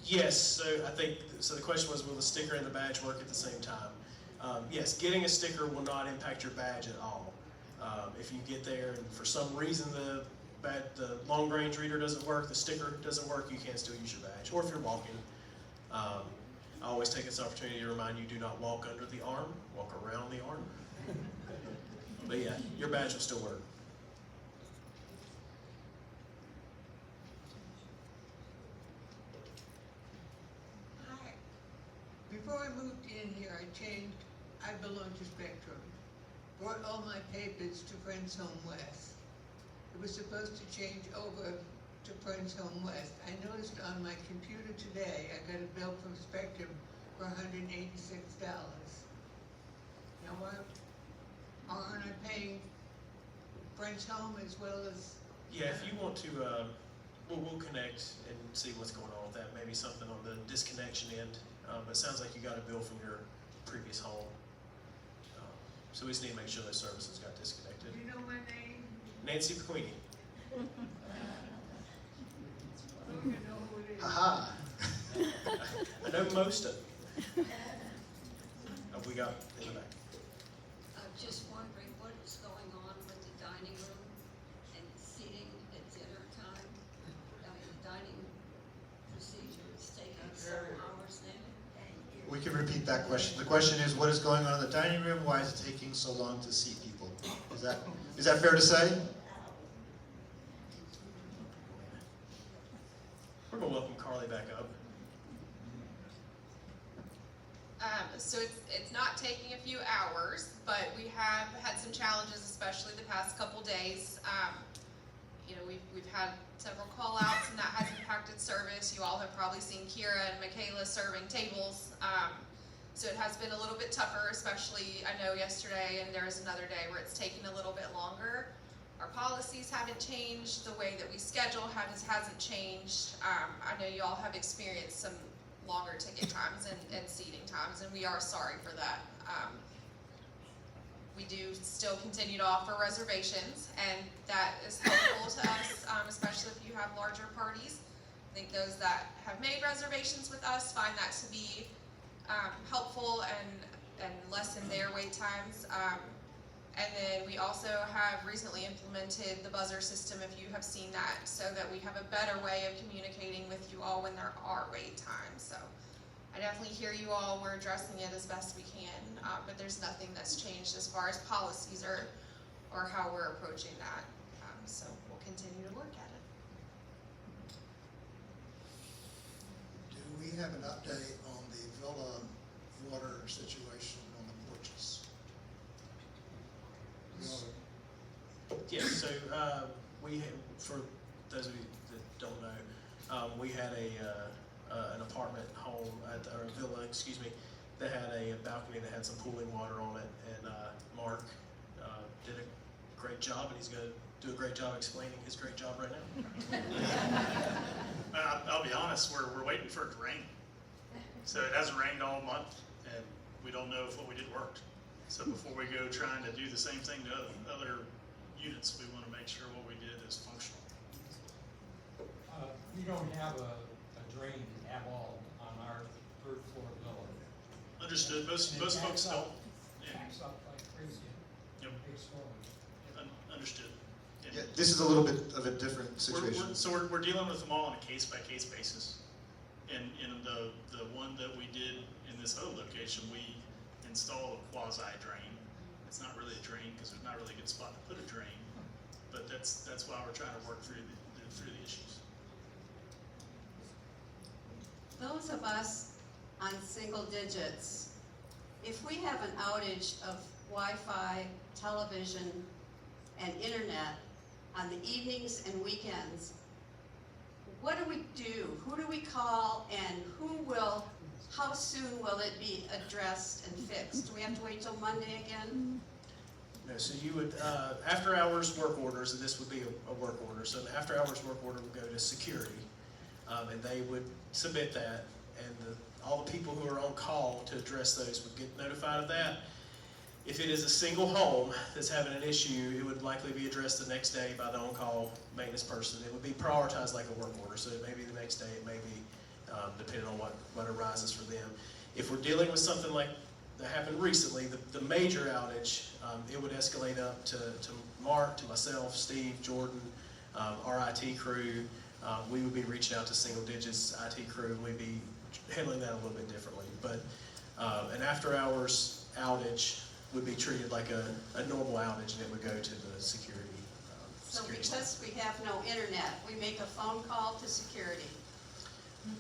Yes, so I think, so the question was, will the sticker and the badge work at the same time? Yes, getting a sticker will not impact your badge at all. If you get there and for some reason the long range reader doesn't work, the sticker doesn't work, you can still use your badge. Or if you're walking, I always take this opportunity to remind you, do not walk under the arm, walk around the arm. But yeah, your badge will still work. Hi. Before I moved in here, I belong to Spectrum. Brought all my papers to Friends Home West. It was supposed to change over to Friends Home West. I noticed on my computer today, I got a bill from Spectrum for $186. Now, aren't I paying Friends Home as well as? Yeah, if you want to, we'll connect and see what's going on with that. Maybe something on the disconnection end. But it sounds like you got a bill from your previous home. So we just need to make sure those services got disconnected. Do you know my name? Nancy Pequeenie. Don't you know who it is? Haha. I know most of it. Oh, we got in the back. I'm just wondering what is going on with the dining room and seating at dinner time. I mean, the dining procedure is taking some hours now. We can repeat that question. The question is, what is going on in the dining room? Why is it taking so long to seat people? Is that fair to say? We're going to welcome Carly back up. So it's not taking a few hours, but we have had some challenges, especially the past couple days. You know, we've had several call outs and that has impacted service. You all have probably seen Kira and Michaela serving tables. So it has been a little bit tougher, especially I know yesterday and there was another day where it's taken a little bit longer. Our policies haven't changed, the way that we schedule hasn't changed. I know you all have experienced some longer ticket times and seating times, and we are sorry for that. We do still continue to offer reservations, and that is helpful to us, especially if you have larger parties. I think those that have made reservations with us find that to be helpful and lessen their wait times. And then we also have recently implemented the buzzer system, if you have seen that, so that we have a better way of communicating with you all when there are wait times. So I definitely hear you all. We're addressing it as best we can, but there's nothing that's changed as far as policies or how we're approaching that. So we'll continue to work at it. Do we have an update on the Villa water situation on the porches? Yes, so we had, for those of you that don't know, we had an apartment home, or a villa, excuse me, that had a balcony that had some pooling water on it, and Mark did a great job, and he's going to do a great job explaining his great job right now. I'll be honest, we're waiting for it to rain. So it hasn't rained all month, and we don't know if what we did worked. So before we go trying to do the same thing to other units, we want to make sure what we did is functional. We don't have a drain at all on our third floor building. Understood. Most And it folks backs don't. up- Backs up like crazy. Yep. Big storms. Understood. And Yeah, this is a little bit of a different situation. So we're dealing with them all on a case-by-case basis. And in the one that we did in this other location, we installed a quasi-drain. It's not really a drain because there's not really a good spot to put a drain, but that's why we're trying to work through the issues. Those of us on single digits, if we have an outage of Wi-Fi, television, and internet, on the evenings and weekends, what do we do? Who do we call, and how soon will it be addressed and fixed? Do we have to wait till Monday again? No, so you would, after hours work orders, and this would be a work order, so an after hours work order would go to security, and they would submit that, and all the people who are on call to address those would get notified of that. If it is a single home that's having an issue, it would likely be addressed the next day by the on-call maintenance person. It would be prioritized like a work order, so it may be the next day, it may be depending on what arises for them. If we're dealing with something like that happened recently, the major outage, it would escalate up to Mark, to myself, Steve, Jordan, our IT crew. We would be reaching out to single digits IT crew, and we'd be handling that a little bit differently. But an after hours outage would be treated like a normal outage, and it would go to the security. So security because we have no internet, we make a phone call to security,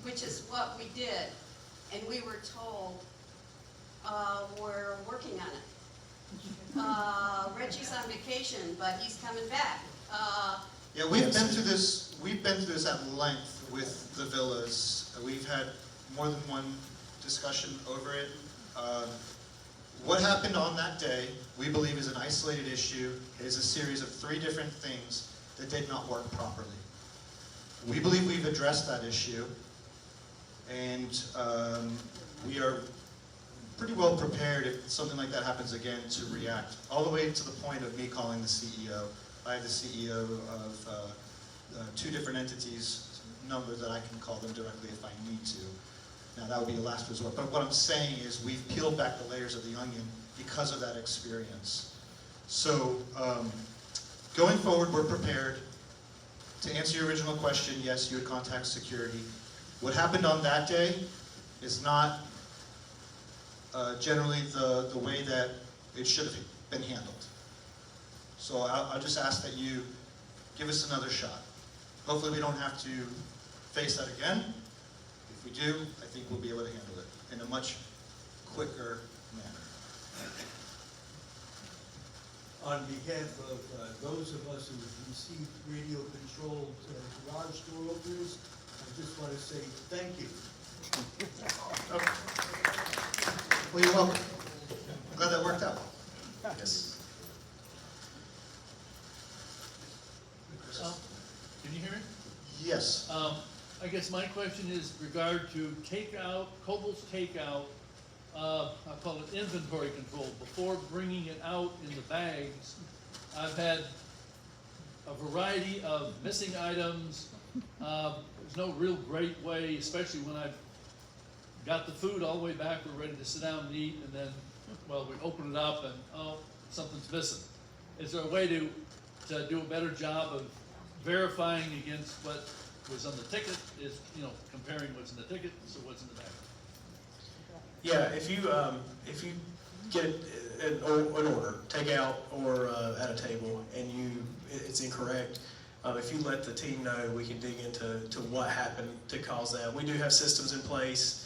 which is what we did, and we were told, we're working on it. Reggie's on vacation, but he's coming back. Yeah, we've been through this. We've been through this at length with the villas. We've had more than one discussion over it. What happened on that day, we believe, is an isolated issue. It is a series of 3 different things that did not work properly. We believe we've addressed that issue, and we are pretty well prepared if something like that happens again to react, all the way to the point of me calling the CEO. I have the CEO of 2 different entities, numbers that I can call them directly if I need to. Now that would be a last resort, but what I'm saying is we've peeled back the layers of the onion because of that experience. So going forward, we're prepared. To answer your original question, yes, you would contact security. What happened on that day is not generally the way that it should have been handled. So I'll just ask that you give us another shot. Hopefully we don't have to face that again. If we do, I think we'll be able to handle it in a much quicker manner. On behalf of those of us who have received radio-controlled garage door openers, I just want to say thank you. Well, you're welcome. I'm glad that worked out. Yes. Can you hear me? Yes. I guess my question is regard to takeout, Kobol's takeout, I'll call it inventory control. Before bringing it out in the bags, I've had a variety of missing items. There's no real great way, especially when I've got the food all the way back, we're ready to sit down and eat, and then, well, we open it up and, oh, something's missing. Is there a way to do a better job of verifying against what was on the ticket, is, comparing what's in the ticket to what's in the bag? Yeah, if you get an order, takeout or at a table, and it's incorrect, if you let the team know, we can dig into what happened to cause that. We do have systems in place.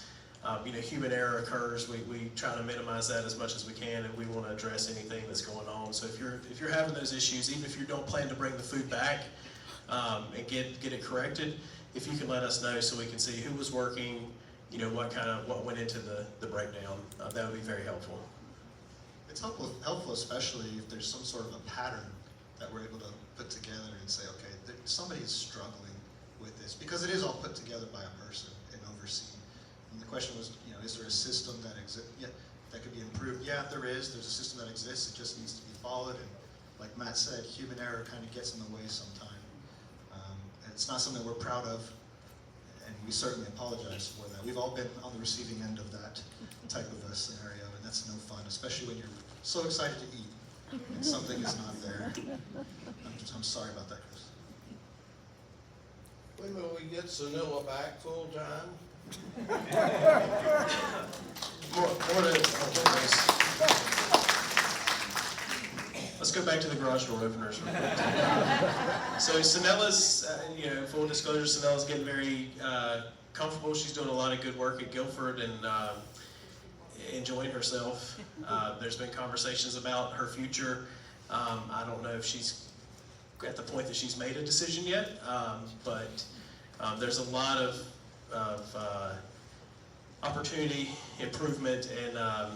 Human error occurs. We try to minimize that as much as we can, and we want to address anything that's going on. So if you're having those issues, even if you don't plan to bring the food back and get it corrected, if you can let us know so we can see who was working, what went into the breakdown, that would be very helpful. It's helpful, especially if there's some sort of a pattern that we're able to put together and say, okay, somebody is struggling with this, because it is all put together by a person and overseen. And the question was, is there a system that exists? Yeah, that could be improved. Yeah, there is. There's a system that exists. It just needs to be followed. And like Matt said, human error kind of gets in the way sometimes. And it's not something we're proud of, and we certainly apologize for that. We've all been on the receiving end of that type of a scenario, and that's no fun, especially when you're so excited to eat and something is not there. I'm sorry about that, Chris. When will we get Sonilla back full time? Let's go back to the garage door openers real quick. So Sonella's, full disclosure, Sonella's getting very comfortable. She's doing a lot of good work at Guilford and enjoying herself. There's been conversations about her future. I don't know if she's at the point that she's made a decision yet, but there's a lot of opportunity, improvement, and a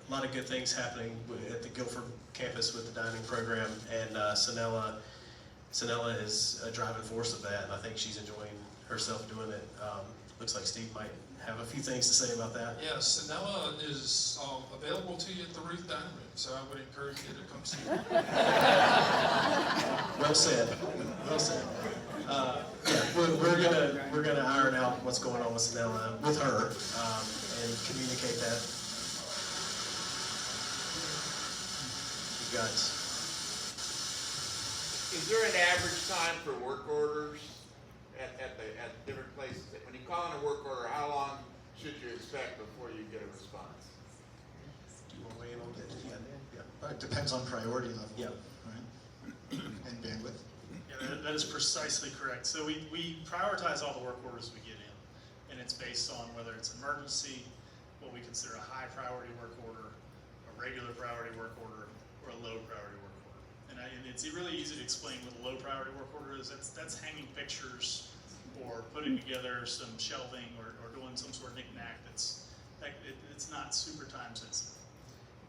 lot of good things happening at the Guilford campus with the dining program, and Sanella is a driving force of that, and I think she's enjoying herself doing it. Looks like Steve might have a few things to say about that. Yeah, Sanella is available to you at the Ruth Dining Room, so I would encourage you to come see her. Well said. Well said. Yeah, we're gonna iron out what's going on with Sanella with her and communicate that. You got. Is there an average time for work orders at different places? When you call in a work order, how long should you expect before you get a response? Do you want to weigh in on that? Yeah. It depends on priority level. Yeah. Right? And bandwidth. Yeah, that is precisely correct. So we prioritize all the work orders we get in, and it's based on whether it's emergency, what we consider a high priority work order, a regular priority work order, or a low priority work order. And it's really easy to explain what a low priority work order is. That's hanging pictures or putting together some shelving or doing some sort of knick-knack it's not super time sensitive.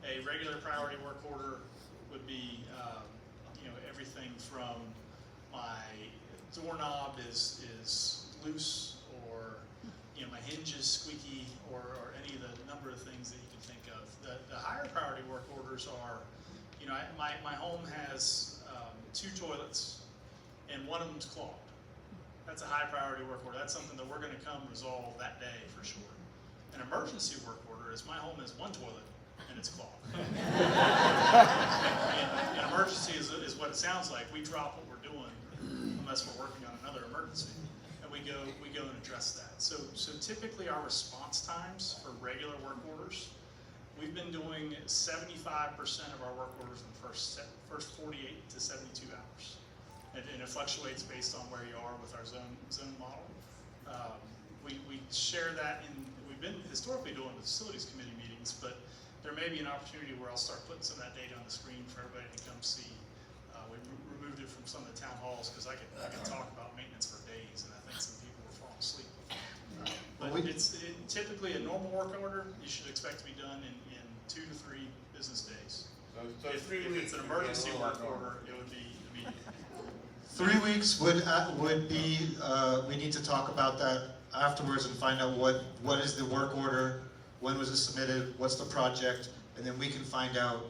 A regular priority work order would be everything from my doorknob is loose, or my hinge is squeaky, or any of the number of things that you can think of. The higher priority work orders are, my home has 2 toilets and one of them's clogged. That's a high priority work order. That's something that we're going to come resolve that day for sure. An emergency work order is my home has 1 toilet and it's clogged. An emergency is what it sounds like. We drop what we're doing unless we're working on another emergency, and we go and address that. So typically our response times for regular work orders, we've been doing 75% of our work orders in the first 48 to 72 hours. And it fluctuates based on where you are with our zone model. We share that we've been historically doing the facilities committee meetings, but there may be an opportunity where I'll start putting some of that data on the screen for everybody to come see. We removed it from some of the town halls because I could talk about maintenance for days, and I think some people were falling asleep. But typically a normal work order, you should expect to be done in 2 to 3 business days. So if it's an emergency work order, it would be immediate. 3 weeks would be, we need to talk about that afterwards and find out what is the work order, when was it submitted, what's the project, and then we can find out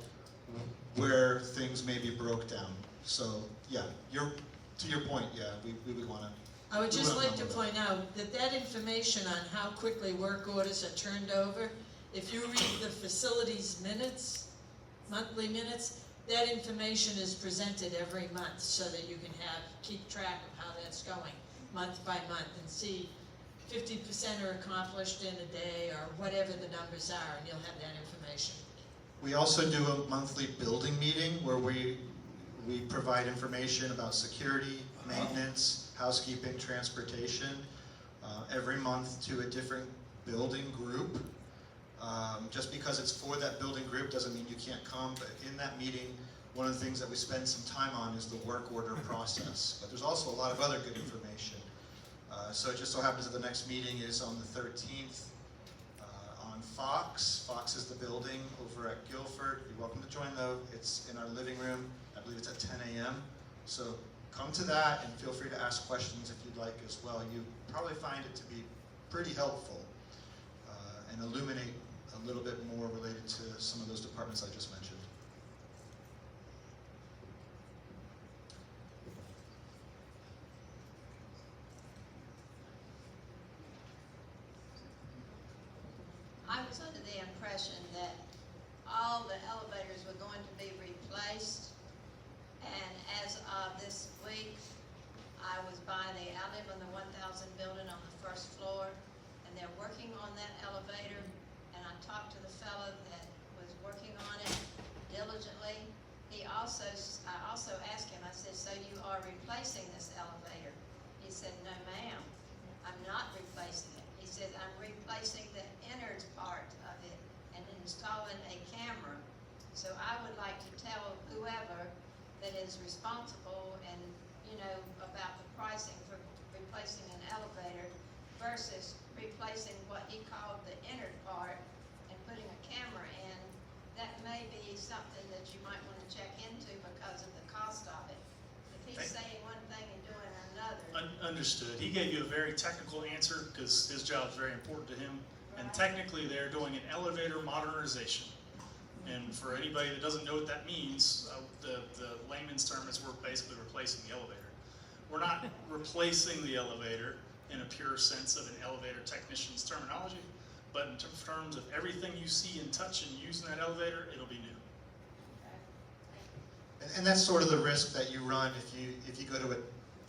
where things maybe broke down. So yeah, to your point, yeah, we would want to. I would just like to point out that information on how quickly work orders are turned over, if you read the facilities minutes, monthly minutes, that information is presented every month so that you can keep track of how that's going month by month and see 50% are accomplished in a day or whatever the numbers are, and you'll have that information. We also do a monthly building meeting where we provide information about security, maintenance, housekeeping, transportation, every month to a different building group. Just because it's for that building group doesn't mean you can't come, but in that meeting, one of the things that we spend some time on is the work order process. But there's also a lot of other good information. So it just so happens that the next meeting is on the 13th on Fox. Fox is the building over at Guilford. You're welcome to join though. It's in our living room. I believe it's at 10 a.m. So come to that and feel free to ask questions if you'd like as well. You probably find it to be pretty helpful and illuminate a little bit more related to some of those departments I just mentioned. I was under the impression that all the elevators were going to be replaced, and as of this week, I was by I live in the 1000 building on the first floor, and they're working on that elevator, and I talked to the fellow that was working on it diligently. I also asked him, I said, so you are replacing this elevator? He said, no ma'am, I'm not replacing it. He said, I'm replacing the innards part of it and installing a camera. So I would like to tell whoever that is responsible and, you know, about the pricing for replacing an elevator versus replacing what he called the inner part and putting a camera in. That may be something that you might want to check into because of the cost of it. If he's saying one thing and doing another. Understood. He gave you a very technical answer because his job is very important to him. And technically, they're doing an elevator modernization. And for anybody that doesn't know what that means, the layman's term is we're basically replacing the elevator. We're not replacing the elevator in a pure sense of an elevator technician's terminology, but in terms of everything you see and touch and use in that elevator, it'll be new. And that's sort of the risk that you run if you go to a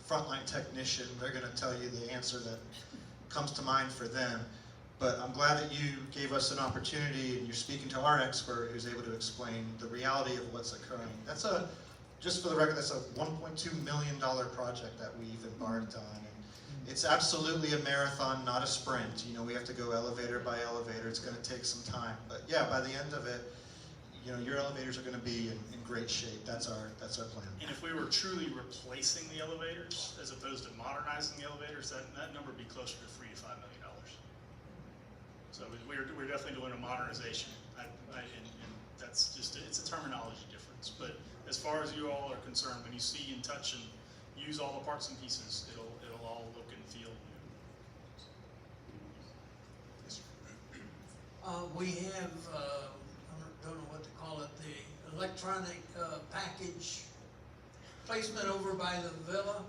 frontline technician. They're going to tell you the answer that comes to mind for them. But I'm glad that you gave us an opportunity and you're speaking to our expert who's able to explain the reality of what's occurring. That's just for the record, that's a $1.2 million project that we've embarked on. And it's absolutely a marathon, not a sprint. You know, we have to go elevator by elevator. It's going to take some time. But yeah, by the end of it, you know, your elevators are going to be in great shape. That's our plan. And if we were truly replacing the elevators as opposed to modernizing the elevators, that number would be closer to $3 to $5 million. So we're definitely doing a modernization, and that's just it's a terminology difference. But as far as you all are concerned, when you see and touch and use all the parts and pieces, it'll all look and feel new. We have, I don't know what to call it, the electronic package placement over by the villa.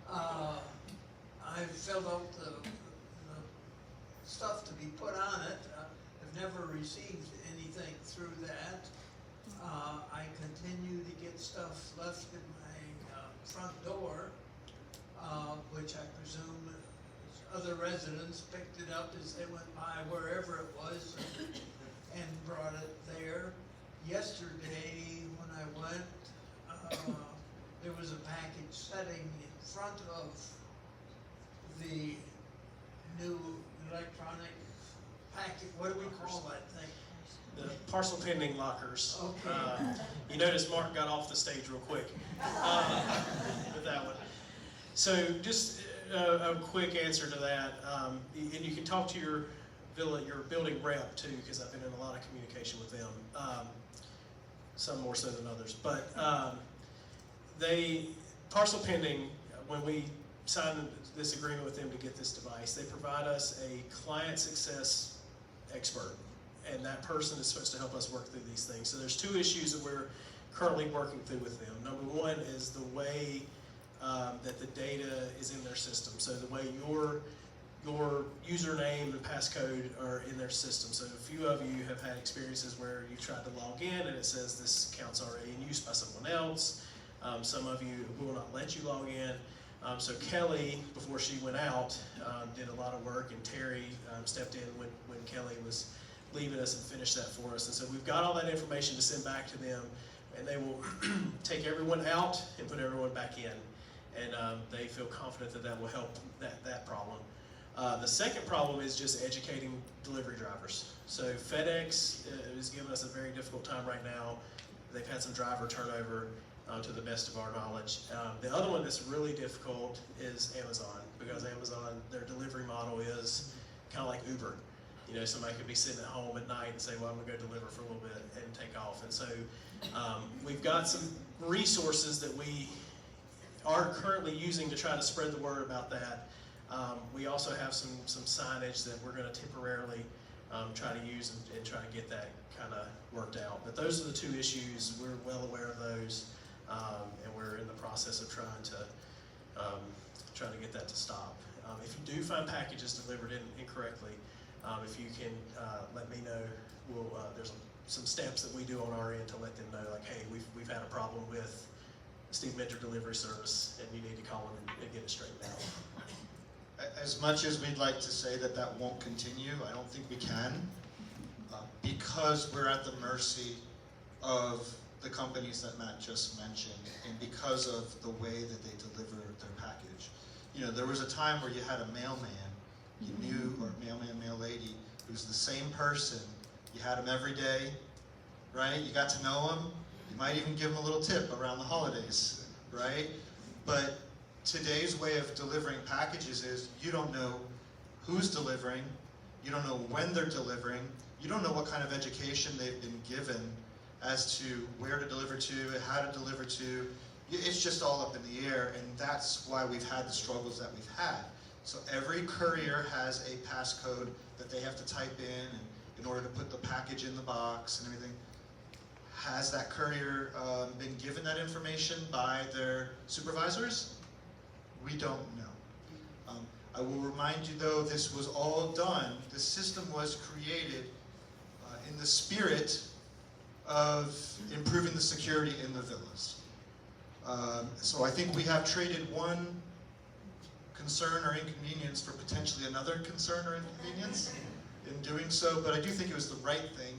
I've filled out the stuff to be put on it. I've never received anything through that. I continue to get stuff left in my front door, which I presume other residents picked it up as they went by wherever it was and brought it there. Yesterday when I went, there was a package sitting in front of the new electronic packet. What do we call that thing? The parcel pending lockers. Okay. You notice Mark got off the stage real quick with that one. So just a quick answer to that, and you can talk to your building rep too, because I've been in a lot of communication with them, some more so than others. But parcel pending, when we signed this agreement with them to get this device, they provide us a client success expert, and that person is supposed to help us work through these things. So there's two issues that we're currently working through with them. Number one is the way that the data is in their system. So the way your username and passcode are in their system. So a few of you have had experiences where you tried to log in and it says this account's already in use by someone else. Some of you will not let you log in. So Kelly, before she went out, did a lot of work, and Terry stepped in when Kelly was leaving us and finished that for us. And so we've got all that information to send back to them, and they will take everyone out and put everyone back in. And they feel confident that that will help that problem. The second problem is just educating delivery drivers. So FedEx is giving us a very difficult time right now. They've had some driver turnover, to the best of our knowledge. The other one that's really difficult is Amazon, because Amazon, their delivery model is kind of like Uber. You know, somebody could be sitting at home at night and say, well, I'm gonna go deliver for a little bit and take off. And so we've got some resources that we are currently using to try to spread the word about that. We also have some signage that we're gonna temporarily try to use and try to get that kind of worked out. But those are the two issues. We're well aware of those. And we're in the process of trying to get that to stop. If you do find packages delivered incorrectly, if you can let me know, there's some steps that we do on our end to let them know, like, hey, we've had a problem with Steve Mentor Delivery Service, and you need to call them and get it straightened out. As much as we'd like to say that that won't continue, I don't think we can, because we're at the mercy of the companies that Matt just mentioned, and because of the way that they deliver their package. You know, there was a time where you had a mailman, you knew, or mailman, mail lady, who's the same person. You had him every day, right? You got to know him, You might even give them a little tip around the holidays, right? But today's way of delivering packages is you don't know who's delivering, you don't know when they're delivering, you don't know what kind of education they've been given as to where to deliver to, how to deliver to. It's just all up in the air, and that's why we've had the struggles that we've had. So every courier has a passcode that they have to type in order to put the package in the box and everything. Has that courier been given that information by their supervisors? We don't know. I will remind you though, this was all done, the system was created in the spirit of improving the security in the villas. So I think we have traded one concern or inconvenience for potentially another concern or inconvenience in doing so, but I do think it was the right thing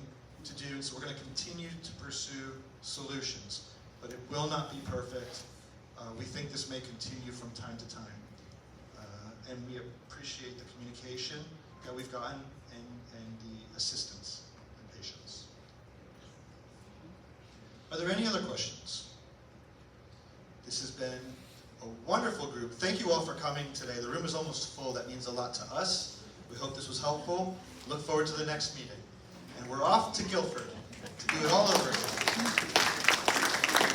to do, so we're going to continue to pursue solutions. But it will not be perfect. We think this may continue from time to time. And we appreciate the communication that we've gotten and the assistance and patience. Are there any other questions? This has been a wonderful group. Thank you all for coming today. The room is almost full. That means a lot to us. We hope this was helpful. Look forward to the next meeting. And we're off to Guilford to do it all over again.